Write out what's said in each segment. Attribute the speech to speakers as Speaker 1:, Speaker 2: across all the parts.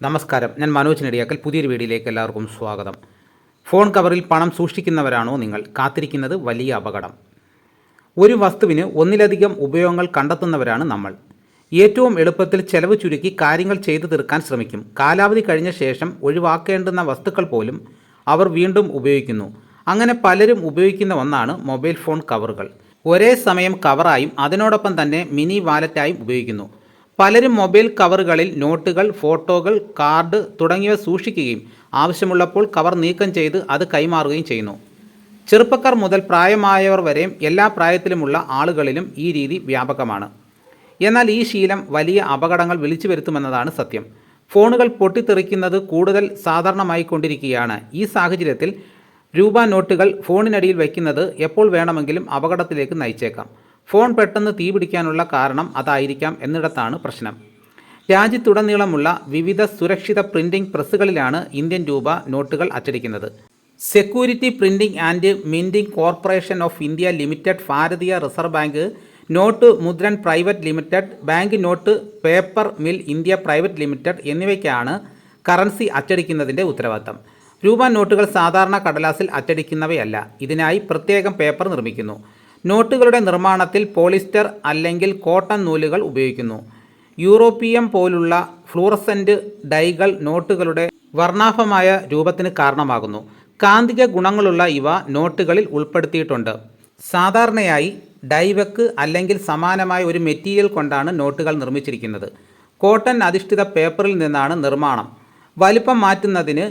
Speaker 1: നമസ്കാരം, ഞാൻ മനോജ് നെടിയാക്കൽ. പുതിയൊരു വീഡിയോയിലേക്ക് എല്ലാവർക്കും സ്വാഗതം. ഫോൺ കവറിൽ പണം സൂക്ഷിക്കുന്നവരാണോ നിങ്ങൾ? കാത്തിരിക്കുന്നത് വലിയ അപകടം. ഒരു വസ്തുവിന് ഒന്നിലധികം ഉപയോഗങ്ങൾ കണ്ടെത്തുന്നവരാണ് നമ്മൾ. ഏറ്റവും എളുപ്പത്തിൽ ചെലവ് ചുരുക്കി കാര്യങ്ങൾ ചെയ്തു തീർക്കാൻ ശ്രമിക്കും. കാലാവധി കഴിഞ്ഞ ശേഷം ഒഴിവാക്കേണ്ടുന്ന വസ്തുക്കൾ പോലും അവർ വീണ്ടും ഉപയോഗിക്കുന്നു. അങ്ങനെ പലരും ഉപയോഗിക്കുന്ന ഒന്നാണ് മൊബൈൽ ഫോൺ കവറുകൾ. ഒരേ സമയം കവറായും അതിനോടൊപ്പം തന്നെ മിനി വാലറ്റായും ഉപയോഗിക്കുന്നു. പലരും മൊബൈൽ കവറുകളിൽ നോട്ടുകൾ, ഫോട്ടോകൾ, കാർഡ് തുടങ്ങിയവ സൂക്ഷിക്കുകയും ആവശ്യമുള്ളപ്പോൾ കവർ നീക്കം ചെയ്ത് അത് കൈമാറുകയും ചെയ്യുന്നു. ചെറുപ്പക്കാർ മുതൽ പ്രായമായവർ വരെയും എല്ലാ പ്രായത്തിലുമുള്ള ആളുകളിലും ഈ രീതി വ്യാപകമാണ്. എന്നാൽ ഈ ശീലം വലിയ അപകടങ്ങൾ വിളിച്ചു വരുത്തുമെന്നതാണ് സത്യം. ഫോണുകൾ പൊട്ടിത്തെറിക്കുന്നത് കൂടുതൽ സാധാരണമായിക്കൊണ്ടിരിക്കുകയാണ്. ഈ സാഹചര്യത്തിൽ രൂപ നോട്ടുകൾ ഫോണിനടിയിൽ വയ്ക്കുന്നത് എപ്പോൾ വേണമെങ്കിലും അപകടത്തിലേക്ക് നയിച്ചേക്കാം. ഫോൺ പെട്ടെന്ന് തീപിടിക്കാനുള്ള കാരണം അതായിരിക്കാം എന്നിടത്താണ് പ്രശ്നം. രാജ്യത്തുടനീളമുള്ള വിവിധ സുരക്ഷിത പ്രിൻറ്റിംഗ് പ്രസ്സുകളിലാണ് ഇന്ത്യൻ രൂപ നോട്ടുകൾ അച്ചടിക്കുന്നത്. Security printing and minting corporation of India limited, Bharatiya reserve bank, note Mudran private limited, bank note paper mill India private limited എന്നിവയ്ക്കാണ് കറൻസി അച്ചടിക്കുന്നതിൻ്റെ ഉത്തരവാദിത്തം. രൂപ നോട്ടുകൾ സാധാരണ കടലാസിൽ അച്ചടിക്കുന്നവയല്ല. ഇതിനായി പ്രത്യേകം പേപ്പർ നിർമ്മിക്കുന്നു. നോട്ടുകളുടെ നിർമ്മാണത്തിൽ പോളിസ്റ്റർ അല്ലെങ്കിൽ കോട്ടൺ നൂലുകൾ ഉപയോഗിക്കുന്നു. യൂറോപ്പിയം പോലുള്ള ഫ്ലൂറസെൻ്റ് ഡൈകൾ നോട്ടുകളുടെ വർണ്ണാഭമായ രൂപത്തിന് കാരണമാകുന്നു. കാന്തിക ഗുണങ്ങളുള്ള ഇവ നോട്ടുകളിൽ ഉൾപ്പെടുത്തിയിട്ടുണ്ട്. സാധാരണയായി ഡൈവക്ക് അല്ലെങ്കിൽ സമാനമായ ഒരു മെറ്റീരിയൽ കൊണ്ടാണ് നോട്ടുകൾ നിർമ്മിച്ചിരിക്കുന്നത്. കോട്ടൺ അധിഷ്ഠിത പേപ്പറിൽ നിന്നാണ് നിർമ്മാണം. വലിപ്പം മാറ്റുന്നതിന്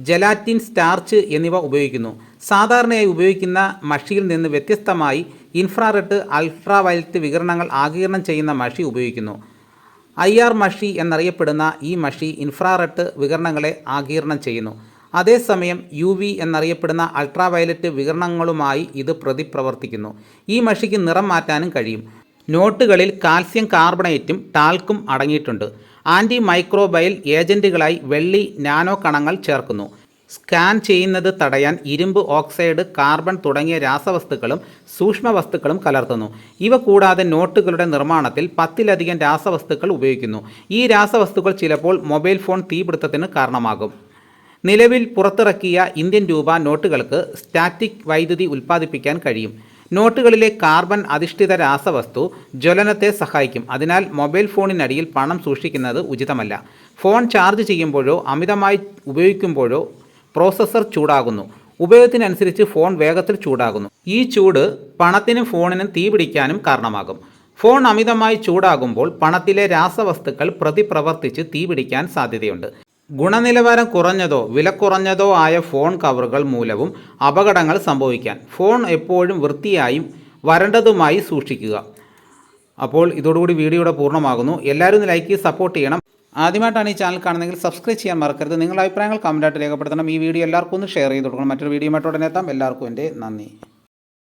Speaker 1: ജെലാറ്റിൻ, സ്റ്റാർച്ച് എന്നിവ ഉപയോഗിക്കുന്നു. സാധാരണയായി ഉപയോഗിക്കുന്ന മഷിയിൽ നിന്ന് വ്യത്യസ്തമായി ഇൻഫ്രാറെഡ്, അൾട്രാവയലറ്റ് വികിരണങ്ങൾ ആഗിരണം ചെയ്യുന്ന മഷി ഉപയോഗിക്കുന്നു. IR മഷി എന്നറിയപ്പെടുന്ന ഈ മഷി ഇൻഫ്രാറെഡ് വികിരണങ്ങളെ ആഗിരണം ചെയ്യുന്നു. അതേസമയം UV എന്നറിയപ്പെടുന്ന അൾട്രാവയലറ്റ് വികിരണങ്ങളുമായി ഇത് പ്രതിപ്രവർത്തിക്കുന്നു. ഈ മഷിക്ക് നിറം മാറ്റാനും കഴിയും. നോട്ടുകളിൽ കാൽസ്യം കാർബണേറ്റും ടാൽക്കും അടങ്ങിയിട്ടുണ്ട്. ആൻറ്റി മൈക്രോബയൽ ഏജൻറ്റുകളായി വെള്ളി നാനോ കണങ്ങൾ ചേർക്കുന്നു. സ്കാൻ ചെയ്യുന്നത് തടയാൻ ഇരുമ്പ് ഓക്സൈഡ്, കാർബൺ തുടങ്ങിയ രാസവസ്തുക്കളും സൂക്ഷ്മവസ്തുക്കളും കലർത്തുന്നു. ഇവ കൂടാതെ നോട്ടുകളുടെ നിർമ്മാണത്തിൽ 10ലധികം രാസവസ്തുക്കൾ ഉപയോഗിക്കുന്നു. ഈ രാസവസ്തുക്കൾ ചിലപ്പോൾ മൊബൈൽ ഫോൺ തീപിടുത്തത്തിന് കാരണമാകും. നിലവിൽ പുറത്തിറക്കിയ ഇന്ത്യൻ രൂപ നോട്ടുകൾക്ക് സ്റ്റാറ്റിക് വൈദ്യുതി ഉൽപ്പാദിപ്പിക്കാൻ കഴിയും. നോട്ടുകളിലെ കാർബൺ അധിഷ്ഠിത രാസവസ്തു ജ്വലനത്തെ സഹായിക്കും. അതിനാൽ മൊബൈൽ ഫോണിനടിയിൽ പണം സൂക്ഷിക്കുന്നത് ഉചിതമല്ല. ഫോൺ ചാർജ് ചെയ്യുമ്പോഴോ അമിതമായി ഉപയോഗിക്കുമ്പോഴോ പ്രോസസ്സർ ചൂടാകുന്നു. ഉപയോഗത്തിനനുസരിച്ച് ഫോൺ വേഗത്തിൽ ചൂടാകുന്നു. ഈ ചൂട് പണത്തിനും ഫോണിനും തീപിടിക്കാനും കാരണമാകും. ഫോൺ അമിതമായി ചൂടാകുമ്പോൾ പണത്തിലെ രാസവസ്തുക്കൾ പ്രതിപ്രവർത്തിച്ച് തീപിടിക്കാൻ സാധ്യതയുണ്ട്. ഗുണനിലവാരം കുറഞ്ഞതോ വില കുറഞ്ഞതോ ആയ ഫോൺ കവറുകൾ മൂലവും അപകടങ്ങൾ സംഭവിക്കാൻ. ഫോൺ എപ്പോഴും വൃത്തിയായും വരണ്ടതുമായി സൂക്ഷിക്കുക. അപ്പോൾ ഇതോടുകൂടി വീഡിയോയുടെ പൂർണ്ണമാകുന്നു. എല്ലാവരും ലൈക്ക്, സപ്പോർട്ട് ചെയ്യണം. ആദ്യമായിട്ടാണ് ഈ ചാനൽ കാണുന്നതെങ്കിൽ സബ്സ്ക്രൈബ് ചെയ്യാൻ മറക്കരുത്. നിങ്ങളുടെ അഭിപ്രായങ്ങൾ കമൻറ്റായിട്ട് രേഖപ്പെടുത്തണം. ഈ വീഡിയോ എല്ലാവർക്കും ഒന്ന് ഷെയർ ചെയ്ത് കൊടുക്കണം. മറ്റൊരു വീഡിയോ ഉടനെ എത്താം. എല്ലാവർക്കും എൻ്റെ നന്ദി.